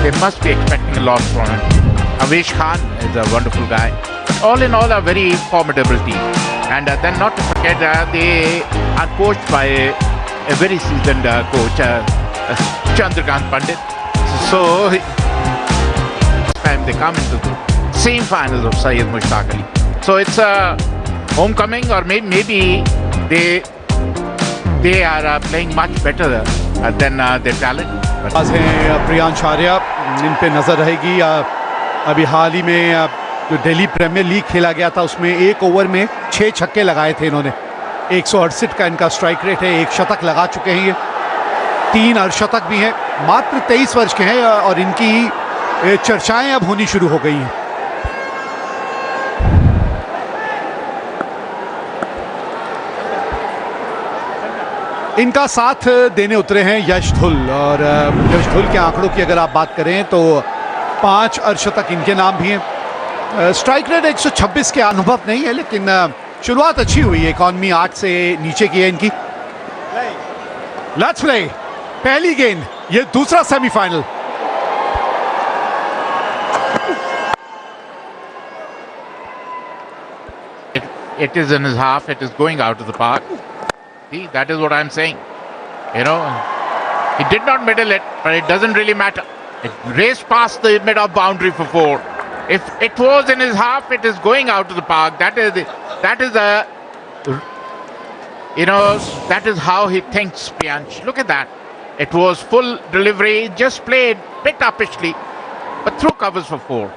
they must be expecting a lot from him. Avesh Khan is a wonderful guy. All in all, a very formidable team. And then not to forget, they are coached by a very seasoned coach, Chandrakant Pandit. So, this time they come into the semi-finals of Syed Mushtaq Ali. So it's a homecoming, or maybe they are playing much better than their talent. आज हैं प्रियांश आर्या, इन पे नजर रहेगी। अभी हाल ही में जो Delhi premiere league खेला गया था उसमें एक ओवर में 6 छक्के लगाए थे इन्होंने। 168 का इनका स्ट्राइक रेट है, 1 शतक लगा चुके हैं ये, 3 अर्धशतक भी हैं। मात्र 23 वर्ष के हैं और इनकी चर्चाएं अब होनी शुरू हो गई हैं। इनका साथ देने उतरे हैं यश धुल, और यश धुल के आंकड़ों की अगर आप बात करें तो 5 अर्धशतक इनके नाम भी हैं। स्ट्राइक रेट 126 के अनुभव नहीं है, लेकिन शुरुआत अच्छी हुई है। इकॉनमी 8 से नीचे की है इनकी। लेट्स प्ले, पहली गेंद, ये दूसरा semifinal. It is in his half, it is going out of the park. See, that is what I'm saying. You know, he did not middle it, but it doesn't really matter. It raced past the mid-off boundary for 4. If it was in his half, it is going out of the park. That is how he thinks, Priyansh. Look at that. It was full delivery, just played bit uppishly, but through covers for 4.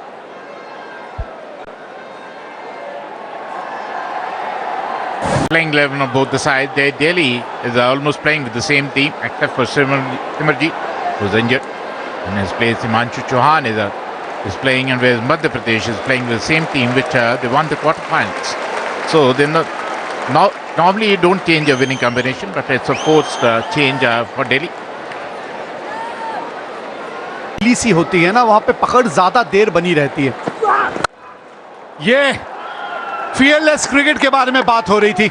Playing 11 on both the sides. Delhi is almost playing with the same team, except for Simarjeet, who's injured. In his place, Himanshu Chauhan is playing, and whereas Madhya Pradesh is playing with the same team, which they won the quarterfinals. So they normally you don't change a winning combination, but it's a forced change for Delhi. सी होती है ना, वहां पे पकड़ ज्यादा देर बनी रहती है। ये फियरलेस क्रिकेट के बारे में बात हो रही थी।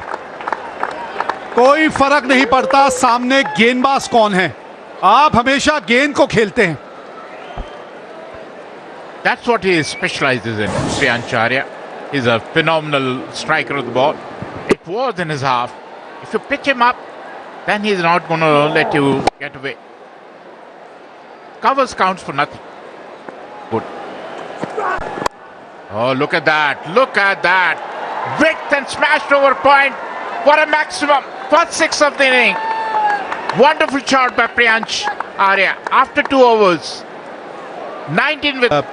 कोई फर्क नहीं पड़ता सामने गेंदबाज कौन है, आप हमेशा गेंद को खेलते हैं। That's what he specializes in, Priyansh Arya. He's a phenomenal striker of the ball. It was in his half. If you pitch him up, then he's not going to let you get away. Covers counts for nothing. Good. Oh, look at that. Look at that. Width and smashed over point for a maximum. First 6 of the inning. Wonderful shot by Priyansh Arya after 2 overs. 19 with...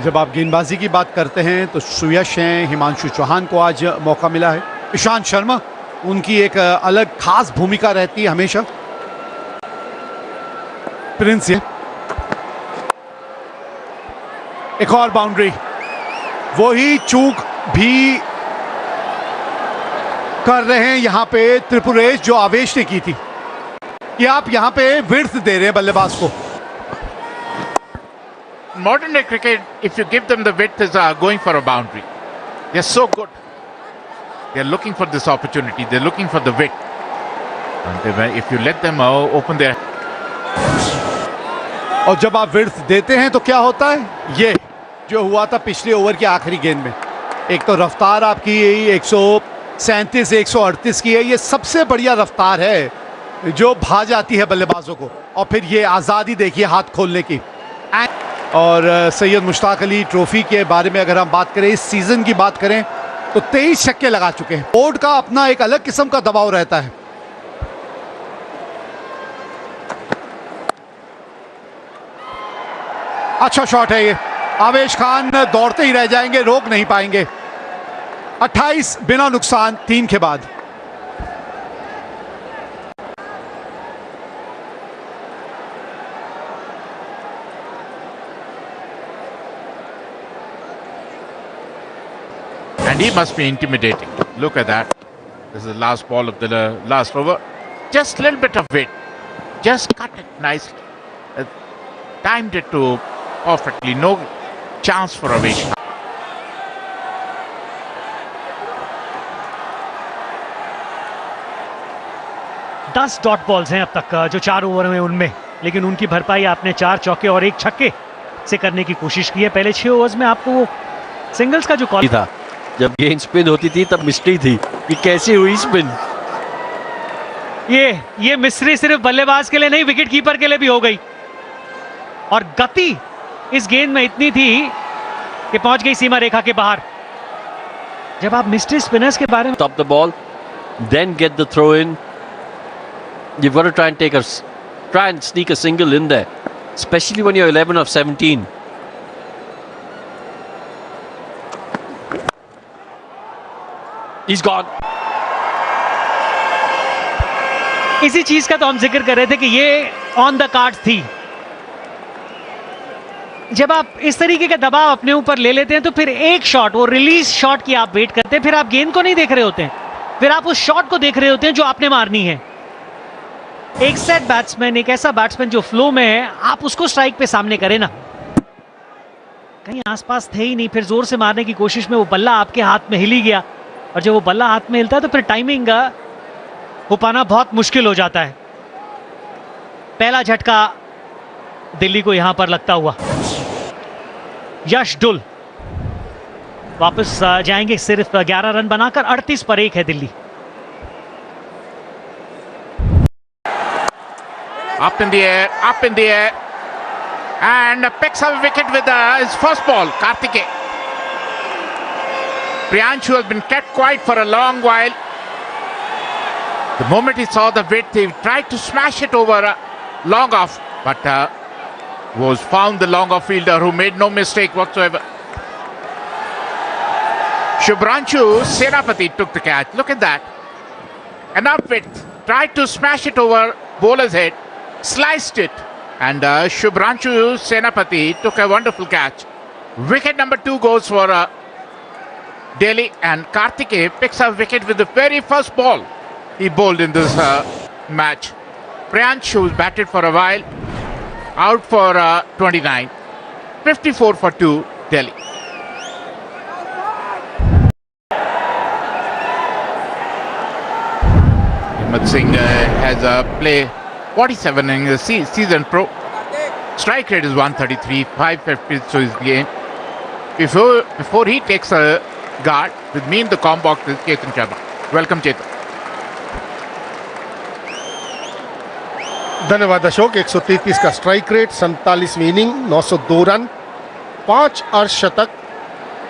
जब आप गेंदबाजी की बात करते हैं तो सुयश हैं, हिमांशु चौहान को आज मौका मिला है। ईशांत शर्मा, उनकी एक अलग खास भूमिका रहती है हमेशा। प्रिंस, एक और बाउंड्री, वही चूक भी कर रहे हैं यहां पे त्रिपुरेश जो आवेश ने की थी कि आप यहां पे विड्थ दे रहे हैं बल्लेबाज को। Modern day cricket, if you give them the width, is going for a boundary. They're so good. They're looking for this opportunity. They're looking for the width. And if you let them open their... और जब आप width देते हैं तो क्या होता है, ये जो हुआ था पिछले ओवर की आखिरी गेंद में, एक तो रफ्तार आपकी 137 138 की है, ये सबसे बढ़िया रफ्तार है जो भा जाती है बल्लेबाजों को, और फिर ये आज़ादी देखिए हाथ खोलने की। और सैयद मुश्ताक अली ट्रॉफी के बारे में अगर हम बात करें, इस सीजन की बात करें तो 23 छक्के लगा चुके हैं। बोर्ड का अपना एक अलग किस्म का दबाव रहता है। अच्छा शॉट है ये, आवेश खान दौड़ते ही रह जाएंगे, रोक नहीं पाएंगे। 28 बिना नुकसान 3 के बाद। And he must be intimidating. Look at that. This is the last ball of the last over. Just a little bit of weight. Just cut it nicely. Timed it to perfectly. No chance for Avesh. 10 dot balls हैं अब तक जो 4 over में, उनमें लेकिन उनकी भरपाई आपने 4 चौके और 1 छक्के से करने की कोशिश की है पहले 6 ओवर्स में। आपको वो सिंगल्स का जो कॉल था, जब गेंद स्पिन होती थी तब मिस्ट्री थी कि कैसे हुई स्पिन। ये मिस्ट्री सिर्फ बल्लेबाज के लिए नहीं, विकेट कीपर के लिए भी हो गई। और गति इस गेंद में इतनी थी कि पहुंच गई सीमा रेखा के बाहर। जब आप मिस्ट्री स्पिनर्स के बारे में Stop the ball, then get the throw in. You've got to try and sneak a single in there, especially when you're 11 of 17. He's gone. इसी चीज का तो हम जिक्र कर रहे थे कि ये ऑन द कार्ड्स थी। जब आप इस तरीके का दबाव अपने ऊपर ले लेते हैं तो फिर एक शॉट, वो रिलीज शॉट की आप वेट करते हैं, फिर आप गेंद को नहीं देख रहे होते हैं, फिर आप उस शॉट को देख रहे होते हैं जो आपने मारनी है। एक सेट बैट्समैन, एक ऐसा बैट्समैन जो फ्लो में है, आप उसको स्ट्राइक पे सामने करें ना। कहीं आसपास थे ही नहीं, फिर जोर से मारने की कोशिश में वो बल्ला आपके हाथ में हिल ही गया, और जब वो बल्ला हाथ में हिलता है तो फिर टाइमिंग हो पाना बहुत मुश्किल हो जाता है। पहला झटका दिल्ली को यहां पर लगता हुआ। यश डुल वापस जाएंगे, सिर्फ 11 रन बनाकर 38 पर 1 है Delhi. Up in the air, and picks up a wicket with his first ball. Karthikeya. Priyanshu has been kept quiet for a long while. The moment he saw the width, he tried to smash it over long off, but was found the long off fielder who made no mistake whatsoever. Shubhranshu Senapati took the catch. Look at that. Enough width. Tried to smash it over bowler's head. Sliced it. And Shubhranshu Senapati took a wonderful catch. Wicket number 2 goes for Delhi. And Karthikeya picks up wicket with the very first ball he bowled in this match. Priyanshu batted for a while. Out for 29. 54 for 2, Delhi. Himmat Singh has play 47 in the season pro. Strike rate is 133, 550 so his game. Before he takes a guard, with me in the com box is Chetan Sharma. Welcome Chetan. धन्यवाद अशोक। 133 का strike rate, 47वीं inning, 902 run, 5 अर्धशतक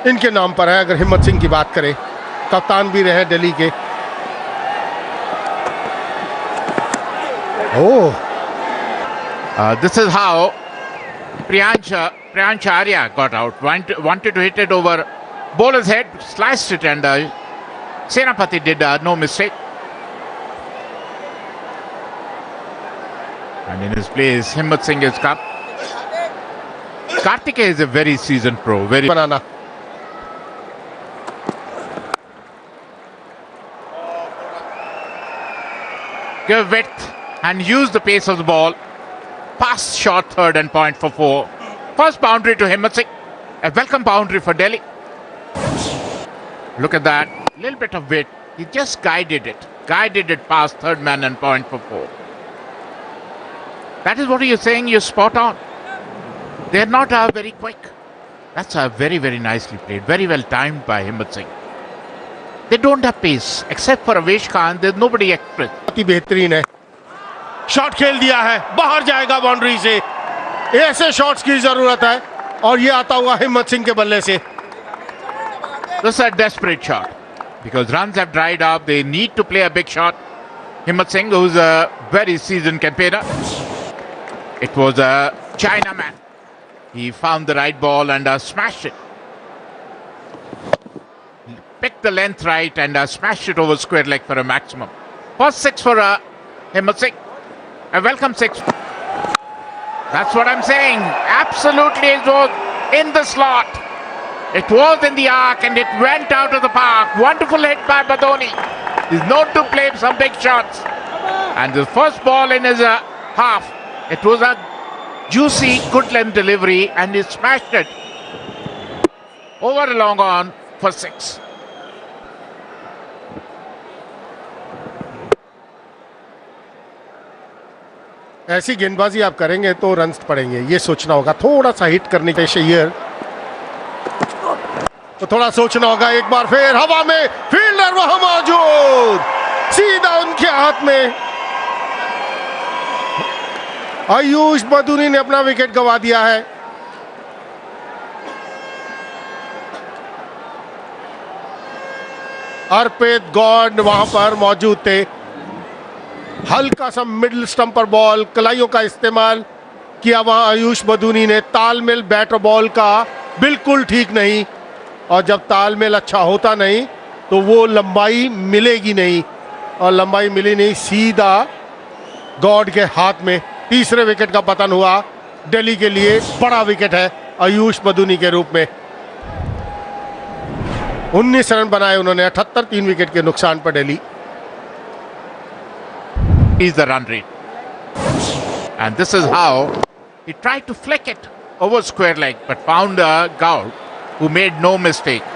इनके नाम पर है। अगर हिम्मत सिंह की बात करें, कप्तान भी रहे दिल्ली के। This is how Priyansh Arya got out. Wanted to hit it over bowler's head, sliced it, and Senapati did no mistake. And in his place, Himmat Singh is come. Karthikeya is a very seasoned pro. Very banana. give width and use the pace of the ball. Pass shot, third and point for 4. First boundary to Himmat Singh. A welcome boundary for Delhi. Look at that. Little bit of width. He just guided it. Guided it past third man and point for 4. That is what you're saying. You're spot on. They're not very quick. That's very, very nicely played. Very well timed by Himmat Singh. They don't have pace. Except for Avesh Khan, there's nobody express. बहुत ही बेहतरीन है। Shot खेल दिया है, बाहर जाएगा boundary से। ऐसे शॉट्स की जरूरत है, और ये आता हुआ हिम्मत सिंह के बल्ले से। This is a desperate shot. Because runs have dried up. They need to play a big shot. Himmat Singh, who's a very seasoned campaigner. It was a Chinaman. He found the right ball and smashed it. Picked the length right and smashed it over square leg for a maximum. First 6 for Himmat Singh. A welcome 6. That's what I'm saying. Absolutely, it was in the slot. It was in the arc and it went out of the park. Wonderful hit by Badoni. He's known to play some big shots. And the first ball in his half, it was a juicy, good length delivery and he smashed it over a long on for 6. ऐसी गेंदबाजी आप करेंगे तो run पड़ेंगे, ये सोचना होगा। थोड़ा सा हिट करने के शेयर तो थोड़ा सोचना होगा। एक बार फिर हवा में, फील्डर वहां मौजूद, सीधा उनके हाथ में। आयुष बदूनी ने अपना विकेट गंवा दिया है। अर्पित गॉड वहां पर मौजूद थे। हल्का सा मिडिल स्टंप पर बॉल, कलाइयों का इस्तेमाल किया वहां आयुष बदूनी ने। तालमेल बैट और बॉल का बिल्कुल ठीक नहीं, और जब तालमेल अच्छा होता नहीं तो वो लंबाई मिलेगी नहीं, और लंबाई मिली नहीं, सीधा गॉड के हाथ में। तीसरे विकेट का पतन हुआ दिल्ली के लिए। बड़ा विकेट है आयुष बदूनी के रूप में। 19 रन बनाए उन्होंने, 78, 3 विकेट के नुकसान पर Delhi. Is the run rate, and this is how he tried to flick it over square leg, but found Gaur, who made no mistake,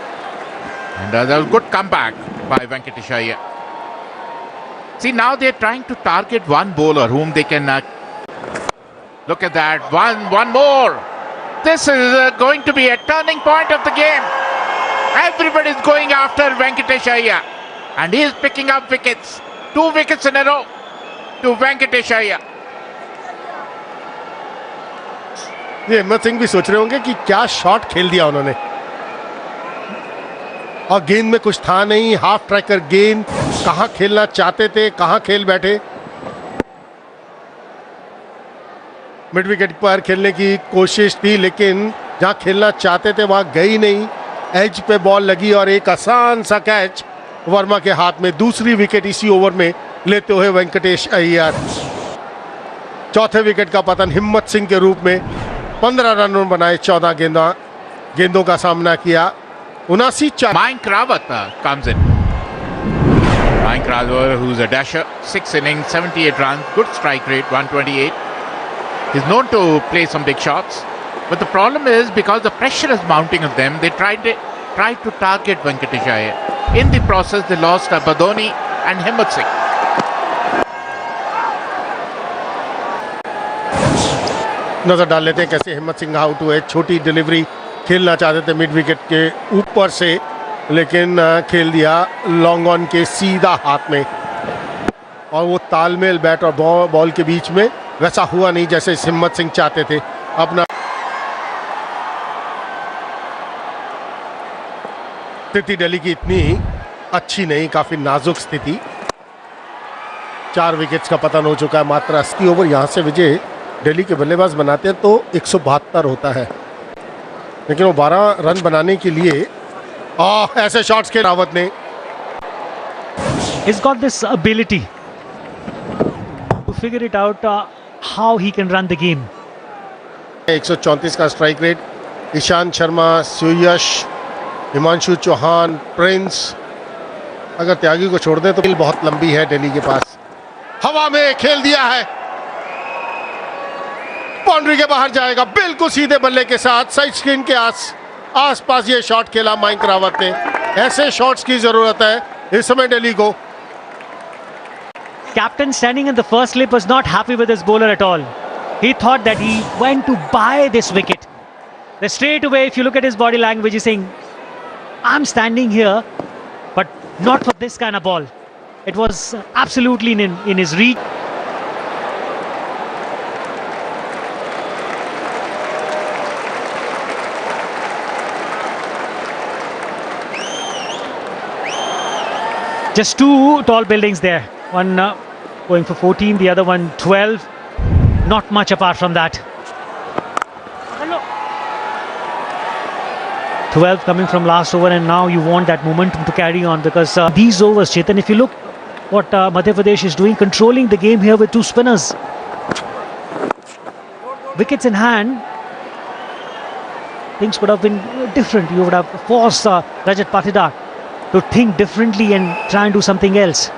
and that was good comeback by Venkatesh Iyer. See, now they're trying to target one bowler whom they can look at that one more. This is going to be a turning point of the game. Everybody's going after Venkatesh Iyer, and he is picking up wickets. 2 wickets in a row to Venkatesh Iyer. ये हिम्मत सिंह भी सोच रहे होंगे कि क्या shot खेल दिया उन्होंने, और गेंद में कुछ था नहीं। हाफ ट्रैकर गेंद, कहां खेलना चाहते थे, कहां खेल बैठे। मिड विकेट पर खेलने की कोशिश थी, लेकिन जहां खेलना चाहते थे वहां गई नहीं। एज पे बॉल लगी और एक आसान सा कैच वर्मा के हाथ में। दूसरी विकेट इसी ओवर में लेते हुए वेंकटेश अय्यर। चौथे विकेट का पतन हिम्मत सिंह के रूप में। 15 रन बनाए, 14 गेंदों का सामना किया। 79 Mayank Rawat comes in. Mayank Rawat, who's a dasher, 6 innings, 78 runs, good strike rate, 128. He's known to play some big shots, but the problem is because the pressure is mounting on them, they tried to target Venkatesh Iyer. In the process, they lost Badoni and Himmat Singh. नजर डाल लेते हैं कैसे हिम्मत Singh out हुए। छोटी delivery खेलना चाहते थे मिड विकेट के ऊपर से, लेकिन खेल दिया लॉन्ग ऑन के सीधा हाथ में, और वो तालमेल बैट और बॉल के बीच में वैसा हुआ नहीं जैसे हिम्मत सिंह चाहते थे। अपना स्थिति दिल्ली की इतनी अच्छी नहीं, काफी नाजुक स्थिति। 4 विकेट्स का पतन हो चुका है। मात्र 80 ओवर यहां से विजय दिल्ली के बल्लेबाज बनाते हैं तो 172 होता है, लेकिन वो 12 रन बनाने के लिए ऐसे शॉट्स के रावत ने। He's got this ability to figure it out how he can run the game. 134 का स्ट्राइक रेट। ईशांत शर्मा, सुयश, हिमांशु चौहान, प्रिंस, अगर त्यागी को छोड़ दें तो खेल बहुत लंबी है दिल्ली के पास। हवा में खेल दिया है, बाउंड्री के बाहर जाएगा, बिल्कुल सीधे बल्ले के साथ साइड स्क्रीन के आसपास ये शॉट खेला मयंक रावत ने। ऐसे शॉट्स की जरूरत है इस समय दिल्ली को। Captain standing in the first slip was not happy with his bowler at all. He thought that he went to buy this wicket. Then straight away, if you look at his body language, he's saying, I'm standing here, but not for this kind of ball. It was absolutely in his reach. Just 2 tall buildings there. One going for 14, the other one 12. Not much apart from that. 12 coming from last over, and now you want that momentum to carry on, because these overs, Chetan, if you look what Madhya Pradesh is doing, controlling the game here with 2 spinners. Wickets in hand, things could have been different. You would have forced Rajat Patidar to think differently and try and do something else.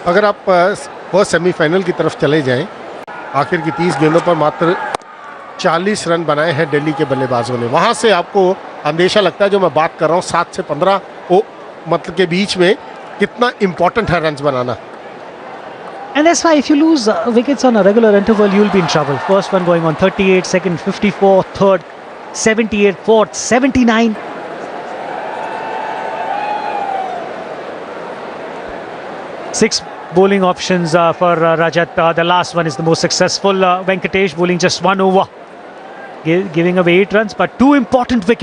अगर आप first semifinal की तरफ चले जाएं, आखिर की 30 गेंदों पर मात्र 40 रन बनाए हैं दिल्ली के बल्लेबाजों ने। वहां से आपको अंदेशा लगता है, जो मैं बात कर रहा हूं 7 से 15 मतलब के बीच में, कितना इंपॉर्टेंट है run banana. And that's why if you lose wickets on a regular interval, you'll be in trouble. First one going on 38, second 54, third 78, fourth 79. Six bowling options for Rajat. The last one is the most successful. Venkatesh bowling just one over, giving away 8 runs, but 2 important wickets.